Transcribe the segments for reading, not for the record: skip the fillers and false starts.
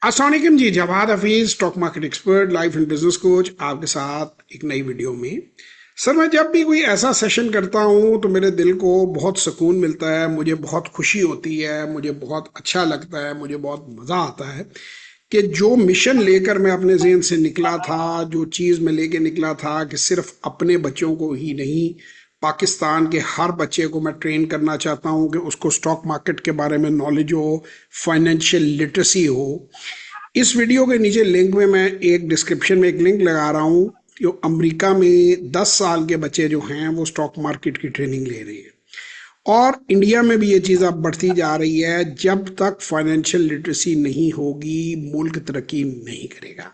अस्सलाम वालेकुम जी। Jawad Hafeez, stock market expert, life and business coach, आपके साथ एक नई वीडियो में। सर, मैं जब भी कोई ऐसा सेशन करता हूँ तो मेरे दिल को बहुत सुकून मिलता है, मुझे बहुत खुशी होती है, मुझे बहुत अच्छा लगता है, मुझे बहुत मज़ा आता है कि जो मिशन लेकर मैं अपने ज़हन से निकला था, जो चीज़ मैं लेके निकला था कि सिर्फ अपने बच्चों को ही नहीं, पाकिस्तान के हर बच्चे को मैं ट्रेन करना चाहता हूँ कि उसको स्टॉक मार्केट के बारे में नॉलेज हो, फाइनेंशियल लिटरेसी हो। इस वीडियो के नीचे लिंक में मैं एक डिस्क्रिप्शन में एक लिंक लगा रहा हूँ। जो अमेरिका में 10 साल के बच्चे जो हैं वो स्टॉक मार्केट की ट्रेनिंग ले रहे हैं, और इंडिया में भी ये चीज़ अब बढ़ती जा रही है। जब तक फाइनेंशियल लिटरेसी नहीं होगी, मुल्क तरक्की नहीं करेगा।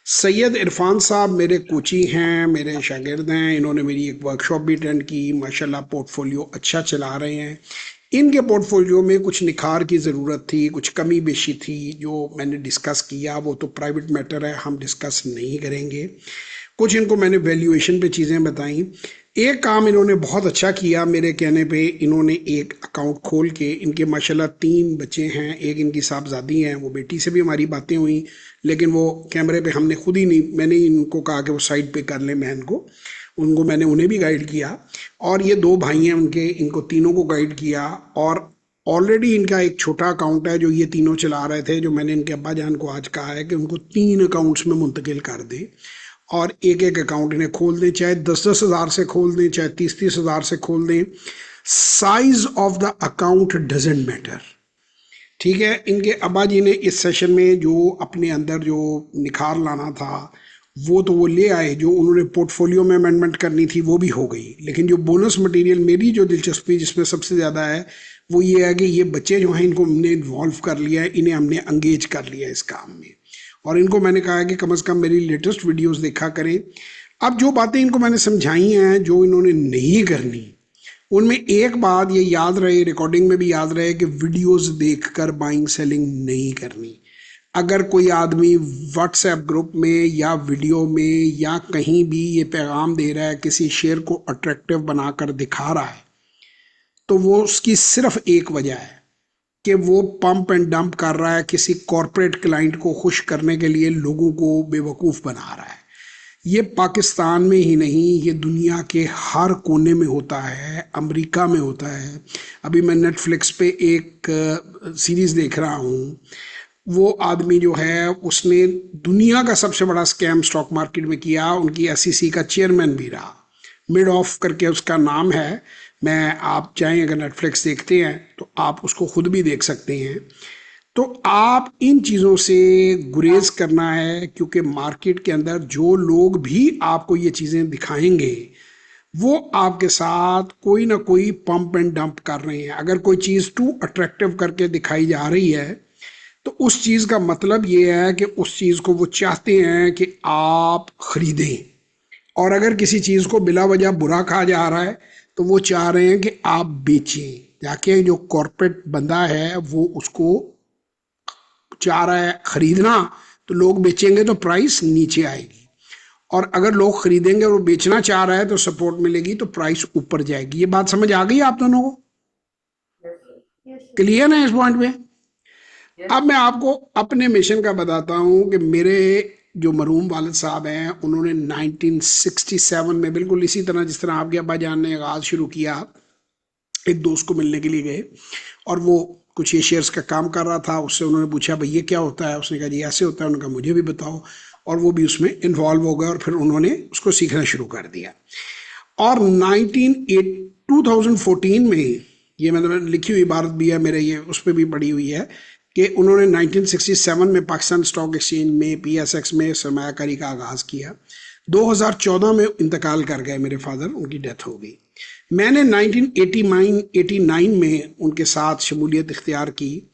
सैयद इरफान साहब मेरे कोची हैं, मेरे शागिर्द हैं। इन्होंने मेरी एक वर्कशॉप भी अटेंड की, माशाल्लाह पोर्टफोलियो अच्छा चला रहे हैं। इनके पोर्टफोलियो में कुछ निखार की ज़रूरत थी, कुछ कमी बेशी थी, जो मैंने डिस्कस किया। वो तो प्राइवेट मैटर है, हम डिस्कस नहीं करेंगे। कुछ इनको मैंने वैल्यूएशन पे चीज़ें बताई। एक काम इन्होंने बहुत अच्छा किया मेरे कहने पे। इन्होंने एक अकाउंट खोल के, इनके माशाल्लाह 3 बच्चे हैं, एक इनकी साहबजादी हैं, वो बेटी से भी हमारी बातें हुई, लेकिन वो कैमरे पे हमने खुद ही नहीं, मैंने ही इनको कहा कि वो साइड पे कर लें, मैं उनको मैंने उन्हें भी गाइड किया। और ये 2 भाई हैं उनके, इनको तीनों को गाइड किया। और ऑलरेडी इनका एक छोटा अकाउंट है जो ये तीनों चला रहे थे, जो मैंने इनके अब्बा जान को आज कहा है कि उनको 3 अकाउंट्स में मुंतकिल कर दे, और एक एक अकाउंट इन्हें खोल दें, चाहे 10-10 हज़ार से खोल दें, चाहे 30-30 हज़ार से खोल दें। Size of the account doesn't matter. ठीक है, इनके अब्बा जी ने इस सेशन में जो अपने अंदर जो निखार लाना था वो तो वो ले आए, जो उन्होंने पोर्टफोलियो में अमेंडमेंट करनी थी वो भी हो गई। लेकिन जो बोनस मटेरियल, मेरी जो दिलचस्पी जिसमें सबसे ज़्यादा है वो ये है कि ये बच्चे जो हैं इनको हमने इन्वॉल्व कर लिया है, इन्हें हमने अंगेज कर लिया है इस काम में। और इनको मैंने कहा है कि कम से कम मेरी लेटेस्ट वीडियोस देखा करें। अब जो बातें इनको मैंने समझाई हैं, जो इन्होंने नहीं करनी, उनमें एक बात ये याद रहे, रिकॉर्डिंग में भी याद रहे, कि वीडियोस देखकर बाइंग सेलिंग नहीं करनी। अगर कोई आदमी व्हाट्सएप ग्रुप में या वीडियो में या कहीं भी ये पैगाम दे रहा है, किसी शेयर को अट्रैक्टिव बनाकर दिखा रहा है, तो वो उसकी सिर्फ एक वजह है कि वो पंप एंड डंप कर रहा है, किसी कॉरपोरेट क्लाइंट को खुश करने के लिए लोगों को बेवकूफ़ बना रहा है। ये पाकिस्तान में ही नहीं, ये दुनिया के हर कोने में होता है, अमेरिका में होता है। अभी मैं नेटफ्लिक्स पे एक सीरीज़ देख रहा हूँ। वो आदमी जो है उसने दुनिया का सबसे बड़ा स्कैम स्टॉक मार्केट में किया, उनकी एसईसी का चेयरमैन भी रहा। मिड ऑफ करके उसका नाम है। मैं, आप चाहें अगर नेटफ्लिक्स देखते हैं तो आप उसको खुद भी देख सकते हैं। तो आप इन चीज़ों से गुरेज करना है, क्योंकि मार्केट के अंदर जो लोग भी आपको ये चीज़ें दिखाएंगे वो आपके साथ कोई ना कोई पंप एंड डंप कर रहे हैं। अगर कोई चीज़ टू अट्रैक्टिव करके दिखाई जा रही है तो उस चीज़ का मतलब ये है कि उस चीज़ को वो चाहते हैं कि आप खरीदें। और अगर किसी चीज़ को बिला वजह बुरा कहा जा रहा है तो वो चाह रहे हैं कि आप बेचें। जाके जो कॉरपोरेट बंदा है वो उसको चाह रहा है खरीदना, तो लोग बेचेंगे तो प्राइस नीचे आएगी। और अगर लोग खरीदेंगे और वो बेचना चाह रहा है तो सपोर्ट मिलेगी, तो प्राइस ऊपर जाएगी। ये बात समझ आ गई आप दोनों को? क्लियर है इस पॉइंट पे? अब मैं आपको अपने मिशन का बताता हूँ कि मेरे जो मरूम वालिद साहब हैं उन्होंने 1967 में, बिल्कुल इसी तरह जिस तरह आपके अब्बा जान ने आगाज़ शुरू किया, एक दोस्त को मिलने के लिए गए और वो कुछ ये शेयर्स का काम कर रहा था। उससे उन्होंने पूछा भाई ये क्या होता है, उसने कहा जी ऐसे होता है। उन्होंने कहा मुझे भी बताओ, और वो भी उसमें इन्वॉल्व हो गए और फिर उन्होंने उसको सीखना शुरू कर दिया। और 2014 में, ये मतलब लिखी हुई इबारत भी है मेरे, ये उस पर भी पड़ी हुई है कि उन्होंने 1967 में पाकिस्तान स्टॉक एक्सचेंज में, पीएसएक्स में सरमायाकारी का आगाज़ किया। 2014 में इंतकाल कर गए मेरे फादर, उनकी डेथ हो गई। मैंने 1989 में उनके साथ शमूलियत इख्तियार की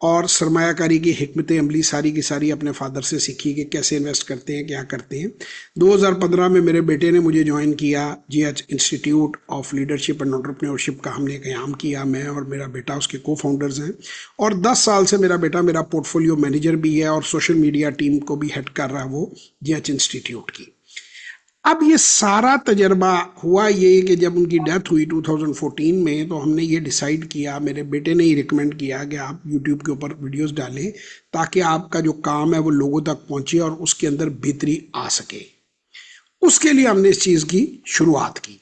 और सरमायाकारी की हिकमत अमली सारी की सारी अपने फादर से सीखी कि कैसे इन्वेस्ट करते हैं, क्या करते हैं। 2015 में मेरे बेटे ने मुझे ज्वाइन किया, GH institute of leadership and entrepreneurship का हमने क़याम किया। मैं और मेरा बेटा उसके को फाउंडर्स हैं। और 10 साल से मेरा बेटा मेरा पोर्टफोलियो मैनेजर भी है और सोशल मीडिया टीम को भी हेड कर रहा है वो जीएच इंस्टीट्यूट की। अब ये सारा तजर्बा हुआ ये कि जब उनकी डेथ हुई 2014 में, तो हमने ये डिसाइड किया, मेरे बेटे ने ही रिकमेंड किया कि आप यूट्यूब के ऊपर वीडियोस डालें ताकि आपका जो काम है वो लोगों तक पहुंचे और उसके अंदर बेहतरी आ सके। उसके लिए हमने इस चीज़ की शुरुआत की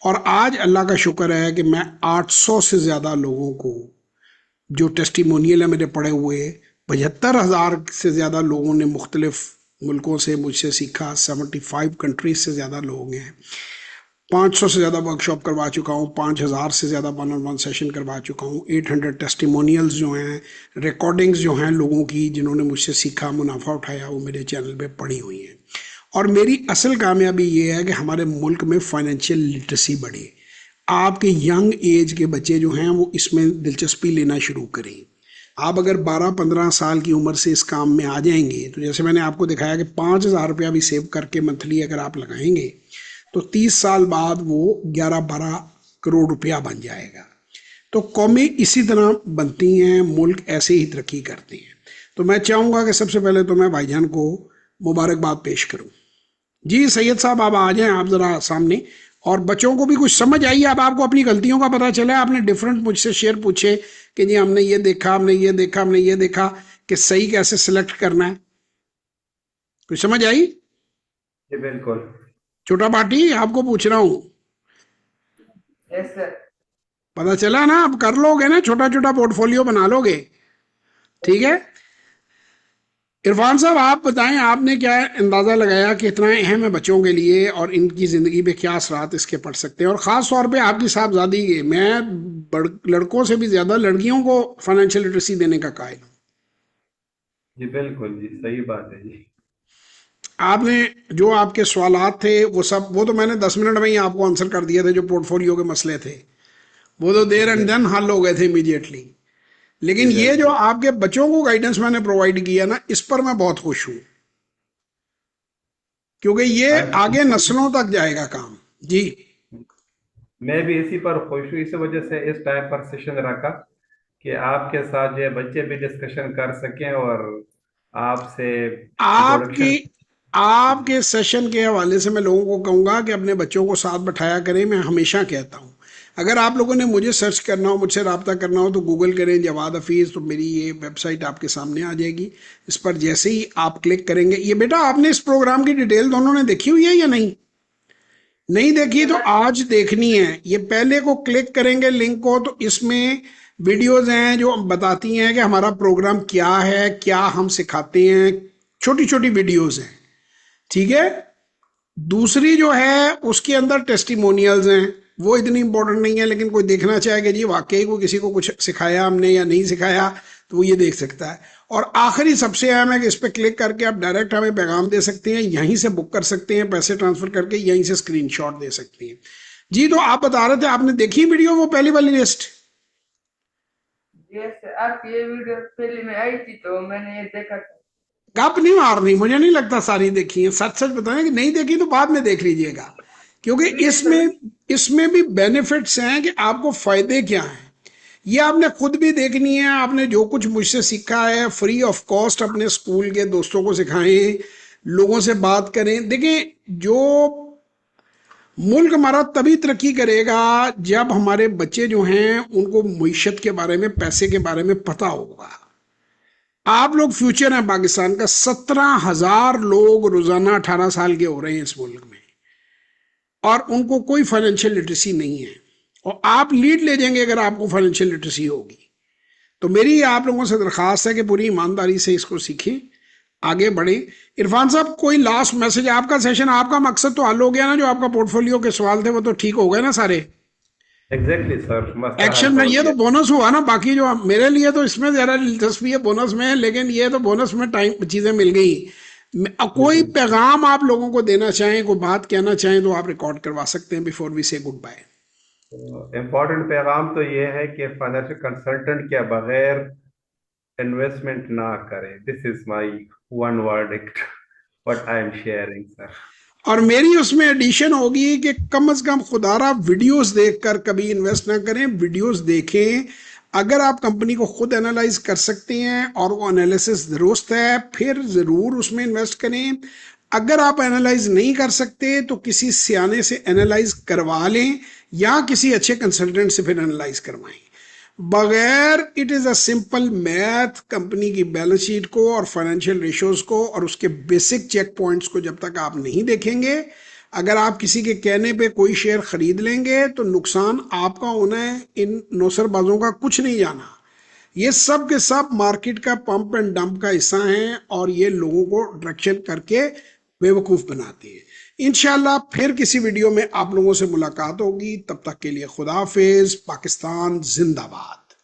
और आज अल्लाह का शुक्र है कि मैं 800 से ज़्यादा लोगों को, जो टेस्टिमोनियल है मेरे पड़े हुए, 75,000 से ज़्यादा लोगों ने मुख्तलिफ मुल्कों से मुझसे सीखा, 75 कंट्रीज से ज़्यादा लोग हैं, 500 से ज़्यादा वर्कशॉप करवा चुका हूँ, 5,000 से ज़्यादा 1-on-1 सेशन करवा चुका हूँ, 800 टेस्टिमोनियल्स जो हैं, रिकॉर्डिंग्स जो हैं लोगों की जिन्होंने मुझसे सीखा, मुनाफा उठाया, वो मेरे चैनल पे पड़ी हुई हैं। और मेरी असल कामयाबी ये है कि हमारे मुल्क में फाइनेंशियल लिटरेसी बढ़े, आपके यंग एज के बच्चे जो हैं वो इसमें दिलचस्पी लेना शुरू करें। आप अगर 12-15 साल की उम्र से इस काम में आ जाएंगे, तो जैसे मैंने आपको दिखाया कि 5,000 रुपया भी सेव करके मंथली अगर आप लगाएंगे तो 30 साल बाद वो 11-12 करोड़ रुपया बन जाएगा। तो कौमें इसी तरह बनती हैं, मुल्क ऐसे ही तरक्की करते हैं। तो मैं चाहूँगा कि सबसे पहले तो मैं भाईजान को मुबारकबाद पेश करूँ। जी सैयद साहब, आप आ जाएं आप ज़रा सामने, और बच्चों को भी कुछ समझ आई, अब आपको अपनी गलतियों का पता चला, आपने डिफरेंट मुझसे शेयर पूछे कि जी हमने ये देखा, हमने ये देखा, हमने ये देखा, कि सही कैसे सिलेक्ट करना है, कुछ समझ आई? जी बिल्कुल। छोटा पार्टी आपको पूछ रहा हूँ, यस सर। पता चला ना? आप कर लोगे ना, छोटा छोटा पोर्टफोलियो बना लोगे, ठीक है? इरफान साहब आप बताएं, आपने क्या अंदाज़ा लगाया कि इतना अहम है बच्चों के लिए और इनकी ज़िंदगी पे क्या असरात इसके पड़ सकते हैं, और ख़ास तौर पे आपकी साहबजादी के, मैं लड़कों से भी ज़्यादा लड़कियों को फाइनेंशियल लिटरेसी देने का कायल हूँ। जी बिल्कुल जी, सही बात है जी। आपने जो आपके सवालात थे वो सब, वो तो मैंने 10 मिनट में ही आपको आंसर कर दिए थे, जो पोर्टफोलियो के मसले थे वो तो जी देर एंड देन बिल्कुल। हल हो गए थे इमीडिएटली। जी लेकिन ये जो बिल्कुल। आपके बच्चों को गाइडेंस मैंने प्रोवाइड किया ना, इस पर मैं बहुत खुश हूँ, क्योंकि ये आज आगे नस्लों तक जाएगा काम। जी मैं भी इसी पर खुश हूँ, इस वजह से इस टाइम पर सेशन रखा कि आपके साथ जो है बच्चे भी डिस्कशन कर सकें और आपसे आपकी इंट्रोडक्शन। आपके सेशन के हवाले से मैं लोगों को कहूंगा कि अपने बच्चों को साथ बैठाया करें। मैं हमेशा कहता हूं, अगर आप लोगों ने मुझे सर्च करना हो, मुझसे रब्ता करना हो, तो गूगल करें जवाद हफीज़, तो मेरी ये वेबसाइट आपके सामने आ जाएगी। इस पर जैसे ही आप क्लिक करेंगे, ये बेटा आपने इस प्रोग्राम की डिटेल दोनों ने देखी हुई है या नहीं? नहीं देखी तो आज देखनी है। ये पहले को क्लिक करेंगे लिंक को, तो इसमें वीडियोज हैं जो बताती हैं कि हमारा प्रोग्राम क्या है, क्या हम सिखाते हैं, छोटी छोटी वीडियोज हैं, ठीक है? दूसरी जो है उसके अंदर टेस्टिमोनियल्स हैं, वो इतनी इंपॉर्टेंट नहीं है, लेकिन कोई देखना चाहे कि जी वाकई को किसी को कुछ सिखाया हमने या नहीं सिखाया, तो वो ये देख सकता है। और आखिरी सबसे अहम है कि इस पर क्लिक करके आप डायरेक्ट हमें पैगाम दे सकते हैं, यहीं से बुक कर सकते हैं, पैसे ट्रांसफर करके यहीं से स्क्रीनशॉट दे सकते हैं। जी तो आप बता रहे थे आपने देखी वीडियो, वो पहली वाली लिस्ट? यस सर, आपकी ये वीडियो पहले में आई थी तो मैंने ये देखा था। गप नहीं मारनी, मुझे नहीं लगता सारी देखी है, सच सच बताएं कि नहीं देखी तो बाद में देख लीजिएगा, क्योंकि ठीक है सर। इसमें इसमें भी बेनिफिट्स हैं कि आपको फायदे क्या हैं, ये आपने खुद भी देखनी है। आपने जो कुछ मुझसे सीखा है फ्री ऑफ कॉस्ट अपने स्कूल के दोस्तों को सिखाएं, लोगों से बात करें। देखें, जो मुल्क हमारा तभी तरक्की करेगा जब हमारे बच्चे जो हैं उनको मईशत के बारे में, पैसे के बारे में पता होगा। आप लोग फ्यूचर हैं पाकिस्तान का, 17,000 लोग रोजाना 18 साल के हो रहे हैं इस मुल्क में, और उनको कोई फाइनेंशियल लिटरेसी नहीं है, और आप लीड ले जाएंगे अगर आपको फाइनेंशियल लिटरेसी होगी। तो मेरी आप लोगों से दरखास्त है कि पूरी ईमानदारी से इसको सीखें, आगे बढ़े। इरफान साहब कोई लास्ट मैसेज? आपका सेशन, आपका मकसद तो हल हो गया ना, जो आपका पोर्टफोलियो के सवाल थे वो तो ठीक हो गए ना सारे? एग्जैक्टली सर, मसला हल एक्शन में हो ये तो गया। बोनस हुआ ना, बाकी जो मेरे लिए तो इसमें ज्यादा दिलचस्पी है बोनस में, लेकिन ये तो बोनस में टाइम चीजें मिल गई। जी कोई बिल्कुल। पैगाम आप लोगों को देना चाहें, कोई बात कहना चाहें, तो आप रिकॉर्ड करवा सकते हैं बिफोर वी से गुड बाय। इम्पोर्टेंट पैगाम तो ये है कि फाइनेंशियल कंसल्टेंट के बगैर इन्वेस्टमेंट ना करें। This is my one verdict what I am sharing sir. और मेरी उसमें एडिशन होगी कि कम से कम खुदारा वीडियोस देखकर कभी इन्वेस्ट ना करें, वीडियोस देखें। अगर आप कंपनी को खुद एनालाइज कर सकते हैं और वो एनालिसिस दुरुस्त है, फिर ज़रूर उसमें इन्वेस्ट करें। अगर आप एनालाइज नहीं कर सकते तो किसी सियाने से एनालाइज करवा लें या किसी अच्छे कंसल्टेंट से फिर एनालाइज करवाएं। बगैर it is a simple math company की बैलेंस शीट को और फाइनेंशियल रेशियोज को और उसके बेसिक चेक पॉइंट्स को जब तक आप नहीं देखेंगे, अगर आप किसी के कहने पे कोई शेयर खरीद लेंगे तो नुकसान आपका होना है, इन नौसरबाजों का कुछ नहीं जाना। ये सब के सब मार्केट का पंप एंड डंप का हिस्सा हैं और ये लोगों को डायरेक्शन करके बेवकूफ बनाती है। इंशाल्लाह फिर किसी वीडियो में आप लोगों से मुलाकात होगी, तब तक के लिए खुदा हाफिज। पाकिस्तान जिंदाबाद।